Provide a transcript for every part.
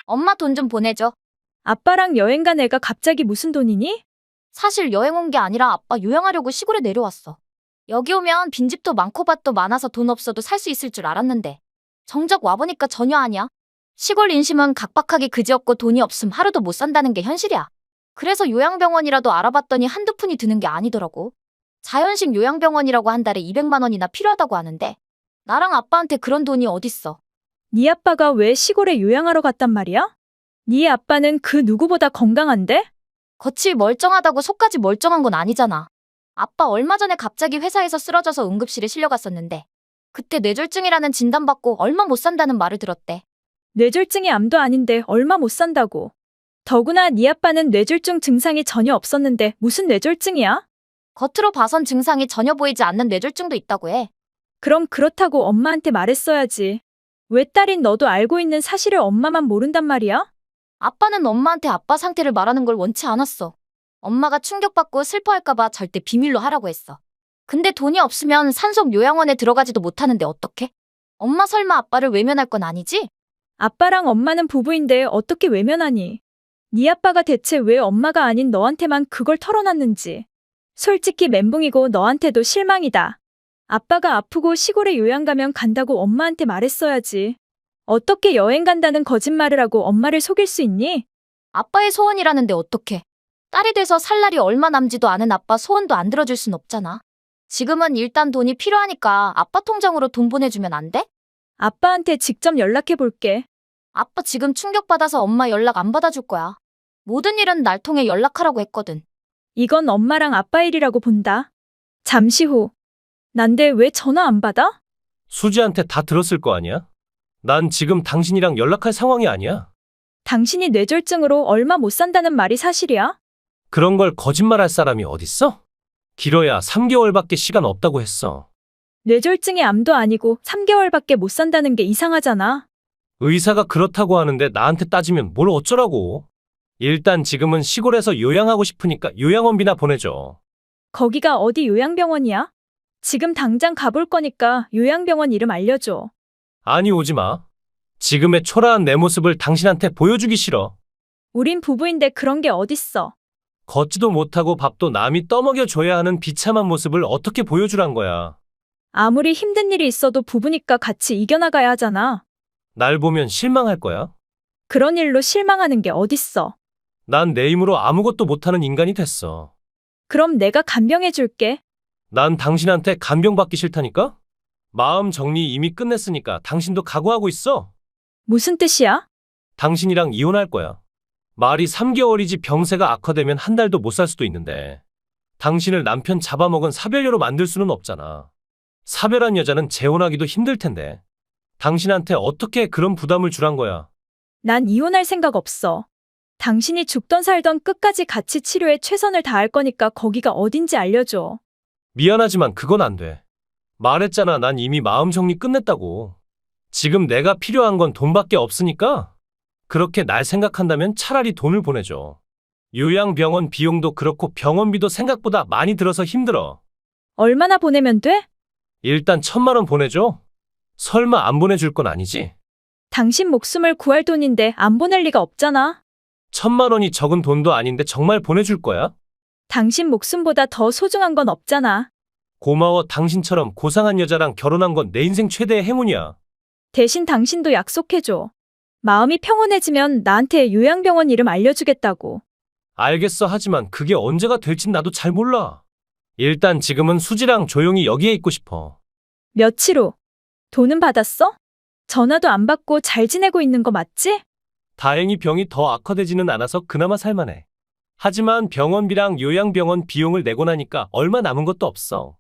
엄마 돈 좀 보내줘. 아빠랑 여행 간 애가 갑자기 무슨 돈이니? 사실 여행 온 게 아니라 아빠 요양하려고 시골에 내려왔어. 여기 오면 빈집도 많고 밭도 많아서 돈 없어도 살 수 있을 줄 알았는데 정작 와보니까 전혀 아니야. 시골 인심은 각박하기 그지없고 돈이 없음 하루도 못 산다는 게 현실이야. 그래서 요양병원이라도 알아봤더니 한두 푼이 드는 게 아니더라고. 자연식 요양병원이라고 한 달에 200만 원이나 필요하다고 하는데 나랑 아빠한테 그런 돈이 어딨어. 네 아빠가 왜 시골에 요양하러 갔단 말이야? 네 아빠는 그 누구보다 건강한데? 겉이 멀쩡하다고 속까지 멀쩡한 건 아니잖아. 아빠 얼마 전에 갑자기 회사에서 쓰러져서 응급실에 실려갔었는데 그때 뇌졸중이라는 진단받고 얼마 못 산다는 말을 들었대. 뇌졸중이 암도 아닌데 얼마 못 산다고. 더구나 네 아빠는 뇌졸중 증상이 전혀 없었는데 무슨 뇌졸중이야? 겉으로 봐선 증상이 전혀 보이지 않는 뇌졸중도 있다고 해. 그럼 그렇다고 엄마한테 말했어야지. 왜 딸인 너도 알고 있는 사실을 엄마만 모른단 말이야? 아빠는 엄마한테 아빠 상태를 말하는 걸 원치 않았어. 엄마가 충격받고 슬퍼할까봐 절대 비밀로 하라고 했어. 근데 돈이 없으면 산속 요양원에 들어가지도 못하는데 어떡해? 엄마 설마 아빠를 외면할 건 아니지? 아빠랑 엄마는 부부인데 어떻게 외면하니? 네 아빠가 대체 왜 엄마가 아닌 너한테만 그걸 털어놨는지. 솔직히 멘붕이고 너한테도 실망이다. 아빠가 아프고 시골에 요양 가면 간다고 엄마한테 말했어야지. 어떻게 여행 간다는 거짓말을 하고 엄마를 속일 수 있니? 아빠의 소원이라는데 어떡해? 딸이 돼서 살 날이 얼마 남지도 않은 아빠 소원도 안 들어줄 순 없잖아. 지금은 일단 돈이 필요하니까 아빠 통장으로 돈 보내주면 안 돼? 아빠한테 직접 연락해 볼게. 아빠 지금 충격받아서 엄마 연락 안 받아줄 거야. 모든 일은 날 통해 연락하라고 했거든. 이건 엄마랑 아빠 일이라고 본다. 잠시 후. 난데 왜 전화 안 받아? 수지한테 다 들었을 거 아니야? 난 지금 당신이랑 연락할 상황이 아니야. 당신이 뇌졸중으로 얼마 못 산다는 말이 사실이야? 그런 걸 거짓말할 사람이 어딨어? 길어야 3개월밖에 시간 없다고 했어. 뇌졸중이 암도 아니고 3개월밖에 못 산다는 게 이상하잖아. 의사가 그렇다고 하는데 나한테 따지면 뭘 어쩌라고. 일단 지금은 시골에서 요양하고 싶으니까 요양원비나 보내줘. 거기가 어디 요양병원이야? 지금 당장 가볼 거니까 요양병원 이름 알려줘. 아니 오지 마. 지금의 초라한 내 모습을 당신한테 보여주기 싫어. 우린 부부인데 그런 게 어딨어. 걷지도 못하고 밥도 남이 떠먹여줘야 하는 비참한 모습을 어떻게 보여주란 거야. 아무리 힘든 일이 있어도 부부니까 같이 이겨나가야 하잖아. 날 보면 실망할 거야. 그런 일로 실망하는 게 어딨어. 난 내 힘으로 아무것도 못하는 인간이 됐어. 그럼 내가 간병해 줄게. 난 당신한테 간병받기 싫다니까? 마음 정리 이미 끝냈으니까 당신도 각오하고 있어. 무슨 뜻이야? 당신이랑 이혼할 거야. 말이 3개월이지 병세가 악화되면 한 달도 못 살 수도 있는데 당신을 남편 잡아먹은 사별녀로 만들 수는 없잖아. 사별한 여자는 재혼하기도 힘들 텐데 당신한테 어떻게 그런 부담을 주란 거야. 난 이혼할 생각 없어. 당신이 죽던 살던 끝까지 같이 치료에 최선을 다할 거니까 거기가 어딘지 알려줘. 미안하지만 그건 안 돼. 말했잖아, 난 이미 마음 정리 끝냈다고. 지금 내가 필요한 건 돈밖에 없으니까 그렇게 날 생각한다면 차라리 돈을 보내줘. 요양병원 비용도 그렇고 병원비도 생각보다 많이 들어서 힘들어. 얼마나 보내면 돼? 일단 1,000만 원 보내줘. 설마 안 보내줄 건 아니지? 당신 목숨을 구할 돈인데 안 보낼 리가 없잖아. 1,000만 원이 적은 돈도 아닌데 정말 보내줄 거야? 당신 목숨보다 더 소중한 건 없잖아. 고마워. 당신처럼 고상한 여자랑 결혼한 건 내 인생 최대의 행운이야. 대신 당신도 약속해줘. 마음이 평온해지면 나한테 요양병원 이름 알려주겠다고. 알겠어. 하지만 그게 언제가 될진 나도 잘 몰라. 일단 지금은 수지랑 조용히 여기에 있고 싶어. 며칠 후. 돈은 받았어? 전화도 안 받고 잘 지내고 있는 거 맞지? 다행히 병이 더 악화되지는 않아서 그나마 살만해. 하지만 병원비랑 요양병원 비용을 내고 나니까 얼마 남은 것도 없어.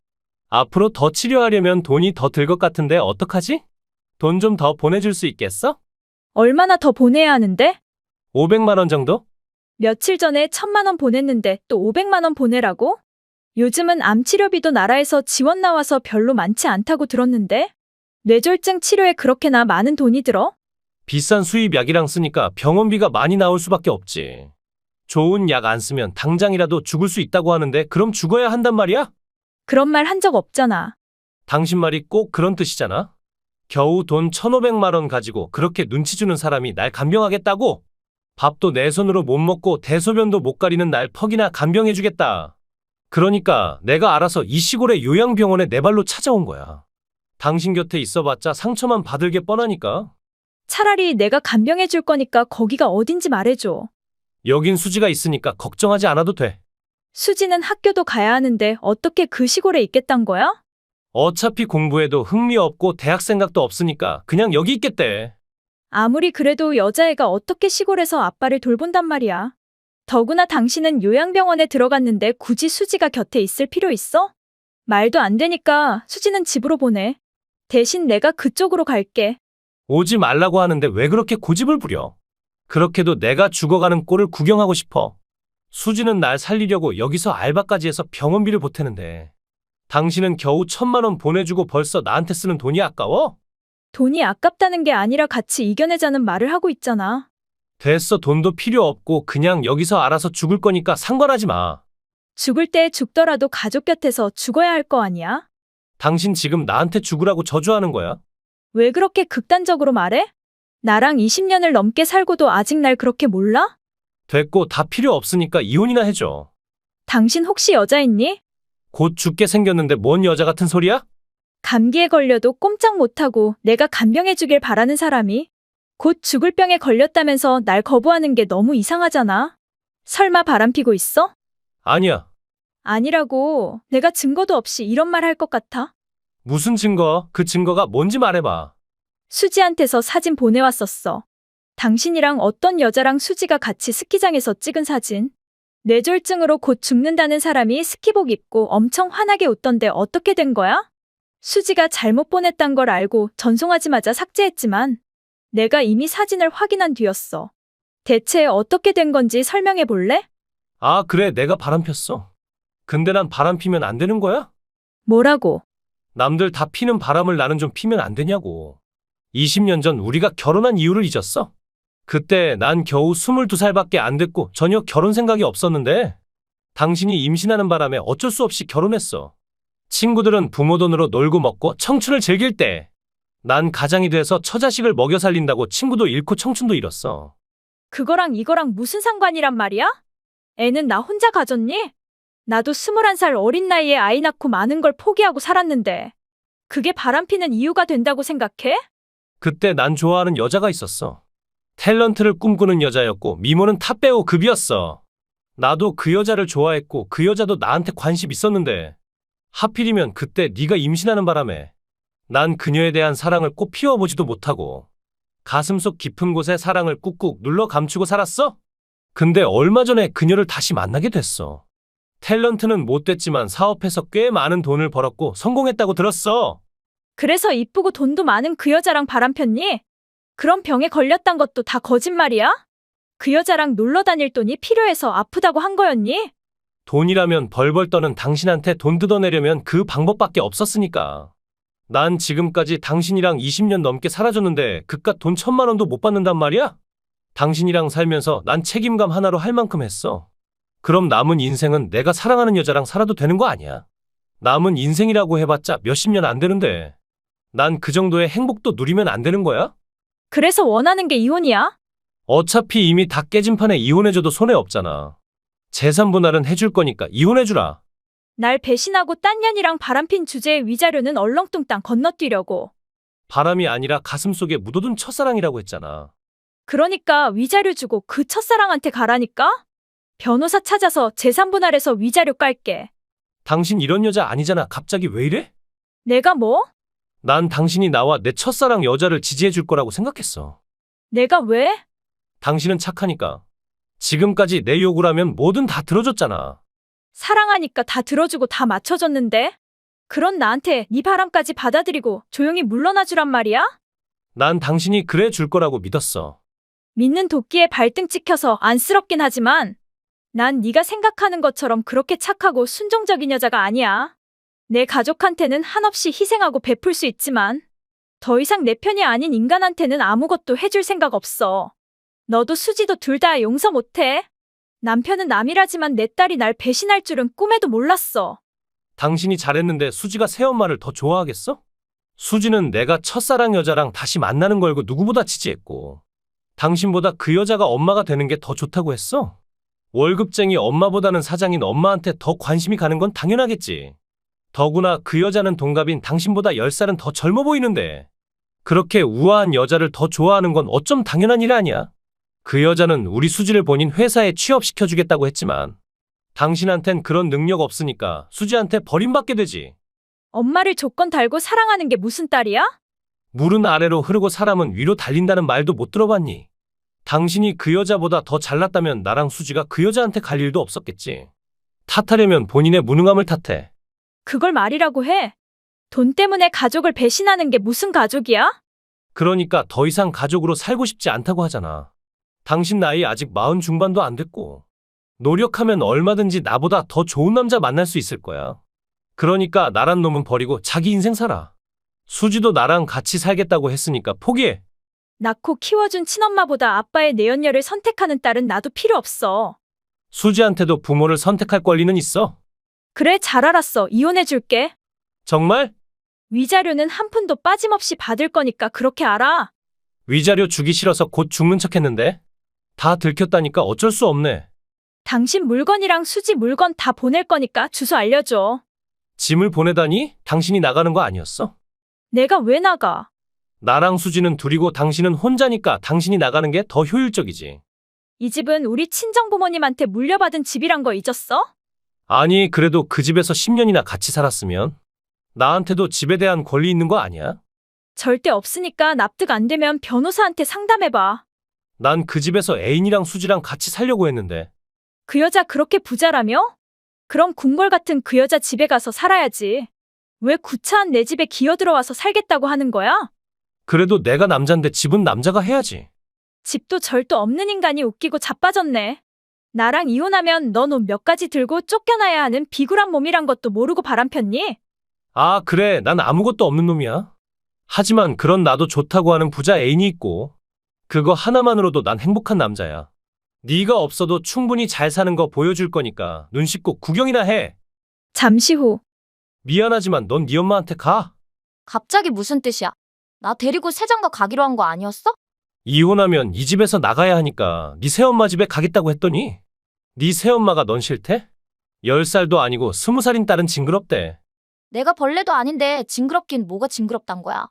앞으로 더 치료하려면 돈이 더 들 것 같은데 어떡하지? 돈 좀 더 보내줄 수 있겠어? 얼마나 더 보내야 하는데? 500만 원 정도? 며칠 전에 1,000만 원 보냈는데 또 500만 원 보내라고? 요즘은 암 치료비도 나라에서 지원 나와서 별로 많지 않다고 들었는데? 뇌졸중 치료에 그렇게나 많은 돈이 들어? 비싼 수입 약이랑 쓰니까 병원비가 많이 나올 수밖에 없지. 좋은 약 안 쓰면 당장이라도 죽을 수 있다고 하는데 그럼 죽어야 한단 말이야? 그런 말 한 적 없잖아. 당신 말이 꼭 그런 뜻이잖아. 겨우 돈 1,500만 원 가지고 그렇게 눈치 주는 사람이 날 간병하겠다고? 밥도 내 손으로 못 먹고 대소변도 못 가리는 날 퍽이나 간병해주겠다. 그러니까 내가 알아서 이 시골의 요양병원에 내 발로 찾아온 거야. 당신 곁에 있어봤자 상처만 받을 게 뻔하니까. 차라리 내가 간병해 줄 거니까 거기가 어딘지 말해줘. 여긴 수지가 있으니까 걱정하지 않아도 돼. 수지는 학교도 가야 하는데 어떻게 그 시골에 있겠단 거야? 어차피 공부에도 흥미 없고 대학 생각도 없으니까 그냥 여기 있겠대. 아무리 그래도 여자애가 어떻게 시골에서 아빠를 돌본단 말이야. 더구나 당신은 요양병원에 들어갔는데 굳이 수지가 곁에 있을 필요 있어? 말도 안 되니까 수지는 집으로 보내. 대신 내가 그쪽으로 갈게. 오지 말라고 하는데 왜 그렇게 고집을 부려? 그렇게도 내가 죽어가는 꼴을 구경하고 싶어. 수지는 날 살리려고 여기서 알바까지 해서 병원비를 보태는데 당신은 겨우 1,000만 원 보내주고 벌써 나한테 쓰는 돈이 아까워? 돈이 아깝다는 게 아니라 같이 이겨내자는 말을 하고 있잖아. 됐어. 돈도 필요 없고 그냥 여기서 알아서 죽을 거니까 상관하지 마. 죽을 때 죽더라도 가족 곁에서 죽어야 할 거 아니야? 당신 지금 나한테 죽으라고 저주하는 거야? 왜 그렇게 극단적으로 말해? 나랑 20년을 넘게 살고도 아직 날 그렇게 몰라? 됐고 다 필요 없으니까 이혼이나 해줘. 당신 혹시 여자 있니? 곧 죽게 생겼는데 뭔 여자 같은 소리야? 감기에 걸려도 꼼짝 못하고 내가 간병해주길 바라는 사람이 곧 죽을 병에 걸렸다면서 날 거부하는 게 너무 이상하잖아. 설마 바람피고 있어? 아니야. 아니라고. 내가 증거도 없이 이런 말 할 것 같아? 무슨 증거? 그 증거가 뭔지 말해봐. 수지한테서 사진 보내왔었어. 당신이랑 어떤 여자랑 수지가 같이 스키장에서 찍은 사진. 뇌졸중으로 곧 죽는다는 사람이 스키복 입고 엄청 환하게 웃던데 어떻게 된 거야? 수지가 잘못 보냈단 걸 알고 전송하자마자 삭제했지만 내가 이미 사진을 확인한 뒤였어. 대체 어떻게 된 건지 설명해 볼래? 아, 그래. 내가 바람 폈어. 근데 난 바람 피면 안 되는 거야? 뭐라고? 남들 다 피는 바람을 나는 좀 피면 안 되냐고. 20년 전 우리가 결혼한 이유를 잊었어? 그때 난 겨우 22살밖에 안 됐고 전혀 결혼 생각이 없었는데 당신이 임신하는 바람에 어쩔 수 없이 결혼했어. 친구들은 부모 돈으로 놀고 먹고 청춘을 즐길 때 난 가장이 돼서 처자식을 먹여 살린다고 친구도 잃고 청춘도 잃었어. 그거랑 이거랑 무슨 상관이란 말이야? 애는 나 혼자 가졌니? 나도 21살 어린 나이에 아이 낳고 많은 걸 포기하고 살았는데 그게 바람피는 이유가 된다고 생각해? 그때 난 좋아하는 여자가 있었어. 탤런트를 꿈꾸는 여자였고 미모는 탑배우 급이었어. 나도 그 여자를 좋아했고 그 여자도 나한테 관심 있었는데 하필이면 그때 네가 임신하는 바람에 난 그녀에 대한 사랑을 꽃 피워보지도 못하고 가슴속 깊은 곳에 사랑을 꾹꾹 눌러 감추고 살았어? 근데 얼마 전에 그녀를 다시 만나게 됐어. 탤런트는 못 됐지만 사업해서 꽤 많은 돈을 벌었고 성공했다고 들었어. 그래서 이쁘고 돈도 많은 그 여자랑 바람폈니? 그런 병에 걸렸단 것도 다 거짓말이야? 그 여자랑 놀러 다닐 돈이 필요해서 아프다고 한 거였니? 돈이라면 벌벌 떠는 당신한테 돈 뜯어내려면 그 방법밖에 없었으니까. 난 지금까지 당신이랑 20년 넘게 살아줬는데 그깟 돈 1,000만 원도 못 받는단 말이야? 당신이랑 살면서 난 책임감 하나로 할 만큼 했어. 그럼 남은 인생은 내가 사랑하는 여자랑 살아도 되는 거 아니야? 남은 인생이라고 해봤자 몇십 년 안 되는데 난 그 정도의 행복도 누리면 안 되는 거야? 그래서 원하는 게 이혼이야? 어차피 이미 다 깨진 판에 이혼해줘도 손해 없잖아. 재산 분할은 해줄 거니까 이혼해주라. 날 배신하고 딴 년이랑 바람핀 주제의 위자료는 얼렁뚱땅 건너뛰려고. 바람이 아니라 가슴속에 묻어둔 첫사랑이라고 했잖아. 그러니까 위자료 주고 그 첫사랑한테 가라니까? 변호사 찾아서 재산 분할해서 위자료 깔게. 당신 이런 여자 아니잖아. 갑자기 왜 이래? 내가 뭐? 난 당신이 나와 내 첫사랑 여자를 지지해줄 거라고 생각했어. 내가 왜? 당신은 착하니까. 지금까지 내 요구를 하면 뭐든 다 들어줬잖아. 사랑하니까 다 들어주고 다 맞춰줬는데? 그런 나한테 네 바람까지 받아들이고 조용히 물러나 주란 말이야? 난 당신이 그래 줄 거라고 믿었어. 믿는 도끼에 발등 찍혀서 안쓰럽긴 하지만 난 네가 생각하는 것처럼 그렇게 착하고 순종적인 여자가 아니야. 내 가족한테는 한없이 희생하고 베풀 수 있지만 더 이상 내 편이 아닌 인간한테는 아무것도 해줄 생각 없어. 너도 수지도 둘 다 용서 못해. 남편은 남이라지만 내 딸이 날 배신할 줄은 꿈에도 몰랐어. 당신이 잘했는데 수지가 새엄마를 더 좋아하겠어? 수지는 내가 첫사랑 여자랑 다시 만나는 거 알고 누구보다 지지했고, 당신보다 그 여자가 엄마가 되는 게 더 좋다고 했어? 월급쟁이 엄마보다는 사장인 엄마한테 더 관심이 가는 건 당연하겠지. 더구나 그 여자는 동갑인 당신보다 10살은 더 젊어 보이는데, 그렇게 우아한 여자를 더 좋아하는 건 어쩜 당연한 일 아니야? 그 여자는 우리 수지를 본인 회사에 취업시켜주겠다고 했지만, 당신한텐 그런 능력 없으니까 수지한테 버림받게 되지. 엄마를 조건 달고 사랑하는 게 무슨 딸이야? 물은 아래로 흐르고 사람은 위로 달린다는 말도 못 들어봤니? 당신이 그 여자보다 더 잘났다면 나랑 수지가 그 여자한테 갈 일도 없었겠지. 탓하려면 본인의 무능함을 탓해. 그걸 말이라고 해. 돈 때문에 가족을 배신하는 게 무슨 가족이야? 그러니까 더 이상 가족으로 살고 싶지 않다고 하잖아. 당신 나이 아직 40 중반도 안 됐고, 노력하면 얼마든지 나보다 더 좋은 남자 만날 수 있을 거야. 그러니까 나란 놈은 버리고 자기 인생 살아. 수지도 나랑 같이 살겠다고 했으니까 포기해. 낳고 키워준 친엄마보다 아빠의 내연녀를 선택하는 딸은 나도 필요 없어. 수지한테도 부모를 선택할 권리는 있어. 그래, 잘 알았어. 이혼해줄게. 정말? 위자료는 한 푼도 빠짐없이 받을 거니까 그렇게 알아. 위자료 주기 싫어서 곧 죽는 척 했는데? 다 들켰다니까 어쩔 수 없네. 당신 물건이랑 수지 물건 다 보낼 거니까 주소 알려줘. 짐을 보내다니? 당신이 나가는 거 아니었어? 내가 왜 나가? 나랑 수지는 둘이고 당신은 혼자니까 당신이 나가는 게 더 효율적이지. 이 집은 우리 친정부모님한테 물려받은 집이란 거 잊었어? 아니, 그래도 그 집에서 10년이나 같이 살았으면 나한테도 집에 대한 권리 있는 거 아니야? 절대 없으니까 납득 안 되면 변호사한테 상담해봐. 난 그 집에서 애인이랑 수지랑 같이 살려고 했는데. 그 여자 그렇게 부자라며? 그럼 궁궐 같은 그 여자 집에 가서 살아야지. 왜 구차한 내 집에 기어들어와서 살겠다고 하는 거야? 그래도 내가 남잔데 집은 남자가 해야지. 집도 절도 없는 인간이 웃기고 자빠졌네. 나랑 이혼하면 넌 옷 몇 가지 들고 쫓겨나야 하는 비굴한 몸이란 것도 모르고 바람폈니? 아, 그래. 난 아무것도 없는 놈이야. 하지만 그런 나도 좋다고 하는 부자 애인이 있고, 그거 하나만으로도 난 행복한 남자야. 네가 없어도 충분히 잘 사는 거 보여줄 거니까 눈 씻고 구경이나 해. 잠시 후. 미안하지만 넌 네 엄마한테 가. 갑자기 무슨 뜻이야? 나 데리고 새장가 가기로 한 거 아니었어? 이혼하면 이 집에서 나가야 하니까 네 새엄마 집에 가겠다고 했더니 네 새엄마가 넌 싫대? 10살도 아니고 20살인 딸은 징그럽대. 내가 벌레도 아닌데 징그럽긴 뭐가 징그럽단 거야.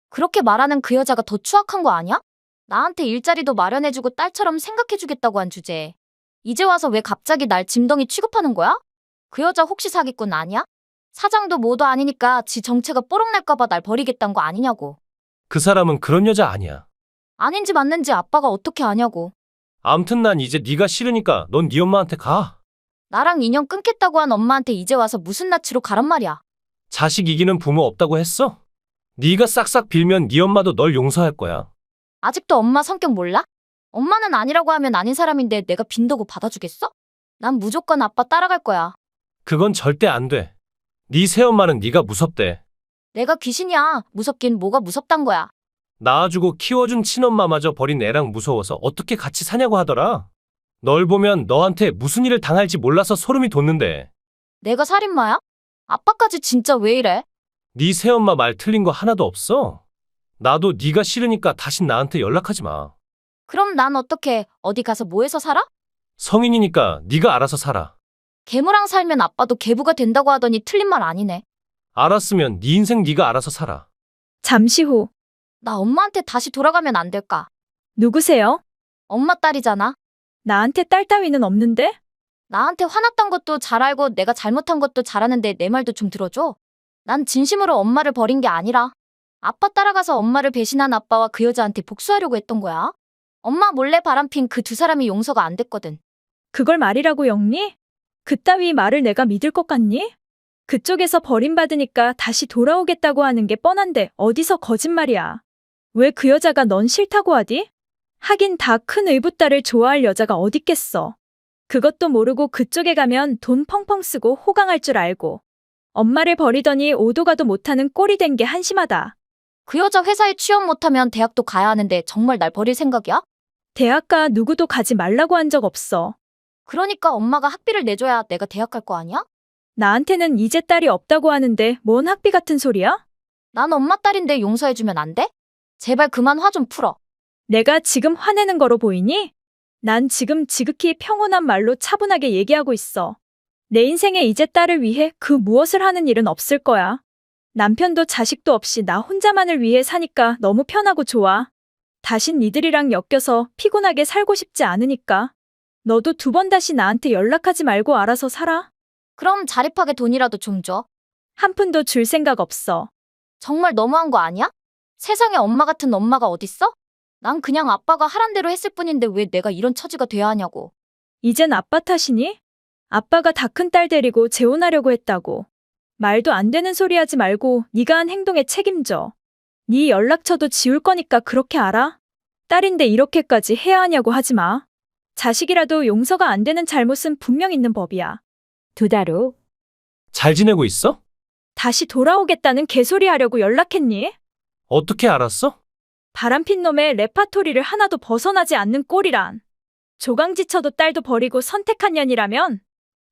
그렇게 말하는 그 여자가 더 추악한 거 아니야? 나한테 일자리도 마련해주고 딸처럼 생각해주겠다고 한 주제에 이제 와서 왜 갑자기 날 짐덩이 취급하는 거야? 그 여자 혹시 사기꾼 아니야? 사장도 뭐도 아니니까 지 정체가 뽀록날까봐 날 버리겠단 거 아니냐고. 그 사람은 그런 여자 아니야. 아닌지 맞는지 아빠가 어떻게 아냐고. 암튼 난 이제 네가 싫으니까 넌 네 엄마한테 가. 나랑 인연 끊겠다고 한 엄마한테 이제 와서 무슨 낯으로 가란 말이야. 자식 이기는 부모 없다고 했어? 네가 싹싹 빌면 네 엄마도 널 용서할 거야. 아직도 엄마 성격 몰라? 엄마는 아니라고 하면 아닌 사람인데 내가 빈다고 받아주겠어? 난 무조건 아빠 따라갈 거야. 그건 절대 안 돼. 네 새엄마는 네가 무섭대. 내가 귀신이야. 무섭긴 뭐가 무섭단 거야. 낳아주고 키워준 친엄마마저 버린 애랑 무서워서 어떻게 같이 사냐고 하더라. 널 보면 너한테 무슨 일을 당할지 몰라서 소름이 돋는데. 내가 살인마야? 아빠까지 진짜 왜 이래? 네 새엄마 말 틀린 거 하나도 없어. 나도 네가 싫으니까 다신 나한테 연락하지 마. 그럼 난 어떻게 어디 가서 뭐해서 살아? 성인이니까 네가 알아서 살아. 계모랑 살면 아빠도 계부가 된다고 하더니 틀린 말 아니네. 알았으면 네 인생 네가 알아서 살아. 잠시 후. 나 엄마한테 다시 돌아가면 안 될까? 누구세요? 엄마 딸이잖아. 나한테 딸 따위는 없는데? 나한테 화났던 것도 잘 알고 내가 잘못한 것도 잘 아는데 내 말도 좀 들어줘. 난 진심으로 엄마를 버린 게 아니라 아빠 따라가서 엄마를 배신한 아빠와 그 여자한테 복수하려고 했던 거야. 엄마 몰래 바람핀 그 두 사람이 용서가 안 됐거든. 그걸 말이라고 영니? 그따위 말을 내가 믿을 것 같니? 그쪽에서 버림받으니까 다시 돌아오겠다고 하는 게 뻔한데 어디서 거짓말이야. 왜 그 여자가 넌 싫다고 하디? 하긴 다 큰 의붓딸을 좋아할 여자가 어딨겠어. 그것도 모르고 그쪽에 가면 돈 펑펑 쓰고 호강할 줄 알고. 엄마를 버리더니 오도 가도 못하는 꼴이 된 게 한심하다. 그 여자 회사에 취업 못하면 대학도 가야 하는데 정말 날 버릴 생각이야? 대학가 누구도 가지 말라고 한 적 없어. 그러니까 엄마가 학비를 내줘야 내가 대학 갈 거 아니야? 나한테는 이제 딸이 없다고 하는데 뭔 학비 같은 소리야? 난 엄마 딸인데 용서해주면 안 돼? 제발 그만 화 좀 풀어. 내가 지금 화내는 거로 보이니? 난 지금 지극히 평온한 말로 차분하게 얘기하고 있어. 내 인생에 이제 딸을 위해 그 무엇을 하는 일은 없을 거야. 남편도 자식도 없이 나 혼자만을 위해 사니까 너무 편하고 좋아. 다신 니들이랑 엮여서 피곤하게 살고 싶지 않으니까. 너도 두 번 다시 나한테 연락하지 말고 알아서 살아. 그럼 자립하게 돈이라도 좀 줘. 한 푼도 줄 생각 없어. 정말 너무한 거 아니야? 세상에 엄마 같은 엄마가 어딨어? 난 그냥 아빠가 하란 대로 했을 뿐인데 왜 내가 이런 처지가 돼야 하냐고. 이젠 아빠 탓이니? 아빠가 다 큰 딸 데리고 재혼하려고 했다고. 말도 안 되는 소리 하지 말고 네가 한 행동에 책임져. 네 연락처도 지울 거니까 그렇게 알아? 딸인데 이렇게까지 해야 하냐고 하지 마. 자식이라도 용서가 안 되는 잘못은 분명 있는 법이야. 2달 후 잘 지내고 있어? 다시 돌아오겠다는 개소리 하려고 연락했니? 어떻게 알았어? 바람핀 놈의 레파토리를 하나도 벗어나지 않는 꼴이란. 조강지쳐도 딸도 버리고 선택한 년이라면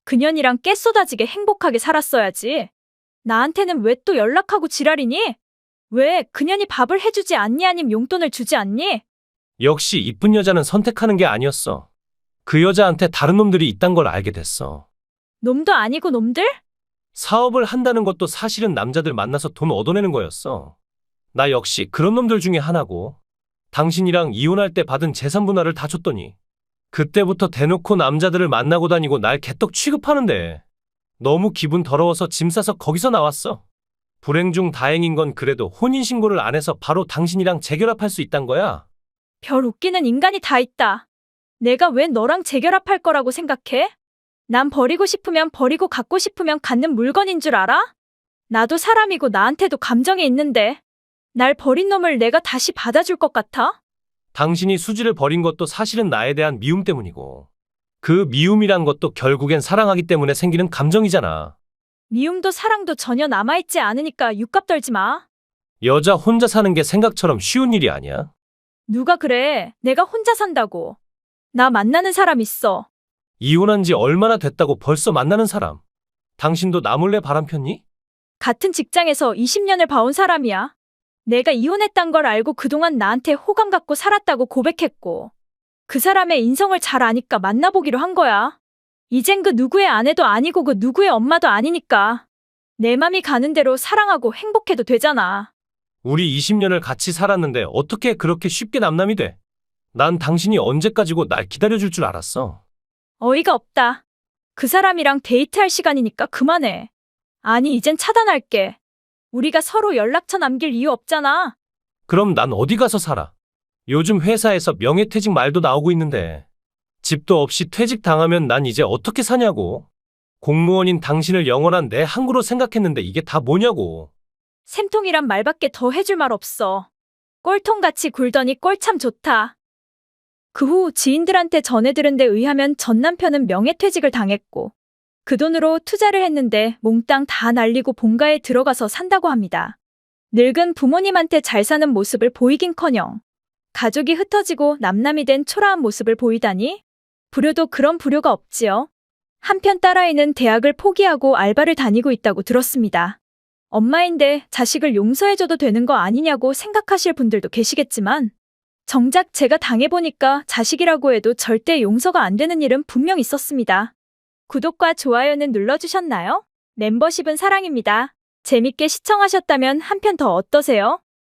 그 년이랑 깨쏟아지게 행복하게 살았어야지. 나한테는 왜 또 연락하고 지랄이니? 왜 그년이 밥을 해주지 않니 아님 용돈을 주지 않니? 역시 이쁜 여자는 선택하는 게 아니었어. 그 여자한테 다른 놈들이 있단 걸 알게 됐어. 놈도 아니고 놈들? 사업을 한다는 것도 사실은 남자들 만나서 돈 얻어내는 거였어. 나 역시 그런 놈들 중에 하나고. 당신이랑 이혼할 때 받은 재산 분할을 다 줬더니 그때부터 대놓고 남자들을 만나고 다니고 날 개떡 취급하는데 너무 기분 더러워서 짐 싸서 거기서 나왔어. 불행 중 다행인 건 그래도 혼인신고를 안 해서 바로 당신이랑 재결합할 수 있단 거야. 별 웃기는 인간이 다 있다. 내가 왜 너랑 재결합할 거라고 생각해? 난 버리고 싶으면 버리고 갖고 싶으면 갖는 물건인 줄 알아? 나도 사람이고 나한테도 감정이 있는데 날 버린 놈을 내가 다시 받아줄 것 같아? 당신이 수지를 버린 것도 사실은 나에 대한 미움 때문이고 그 미움이란 것도 결국엔 사랑하기 때문에 생기는 감정이잖아. 미움도 사랑도 전혀 남아있지 않으니까 육갑 떨지 마. 여자 혼자 사는 게 생각처럼 쉬운 일이 아니야. 누가 그래? 내가 혼자 산다고. 나 만나는 사람 있어. 이혼한 지 얼마나 됐다고 벌써 만나는 사람. 당신도 나 몰래 바람 폈니? 같은 직장에서 20년을 봐온 사람이야. 내가 이혼했단 걸 알고 그동안 나한테 호감 갖고 살았다고 고백했고 그 사람의 인성을 잘 아니까 만나보기로 한 거야. 이젠 그 누구의 아내도 아니고 그 누구의 엄마도 아니니까 내 맘이 가는 대로 사랑하고 행복해도 되잖아. 우리 20년을 같이 살았는데 어떻게 그렇게 쉽게 남남이 돼? 난 당신이 언제까지고 날 기다려줄 줄 알았어. 어이가 없다. 그 사람이랑 데이트할 시간이니까 그만해. 아니 이젠 차단할게. 우리가 서로 연락처 남길 이유 없잖아. 그럼 난 어디 가서 살아? 요즘 회사에서 명예퇴직 말도 나오고 있는데 집도 없이 퇴직당하면 난 이제 어떻게 사냐고. 공무원인 당신을 영원한 내 항구로 생각했는데 이게 다 뭐냐고. 샘통이란 말밖에 더 해줄 말 없어. 꼴통같이 굴더니 꼴 참 좋다. 그 후 지인들한테 전해들은 데 의하면 전 남편은 명예퇴직을 당했고 그 돈으로 투자를 했는데 몽땅 다 날리고 본가에 들어가서 산다고 합니다. 늙은 부모님한테 잘 사는 모습을 보이긴커녕 가족이 흩어지고 남남이 된 초라한 모습을 보이다니? 불효도 그런 불효가 없지요. 한편 딸아이는 대학을 포기하고 알바를 다니고 있다고 들었습니다. 엄마인데 자식을 용서해줘도 되는 거 아니냐고 생각하실 분들도 계시겠지만 정작 제가 당해보니까 자식이라고 해도 절대 용서가 안 되는 일은 분명 있었습니다. 구독과 좋아요는 눌러주셨나요? 멤버십은 사랑입니다. 재밌게 시청하셨다면 한 편 더 어떠세요?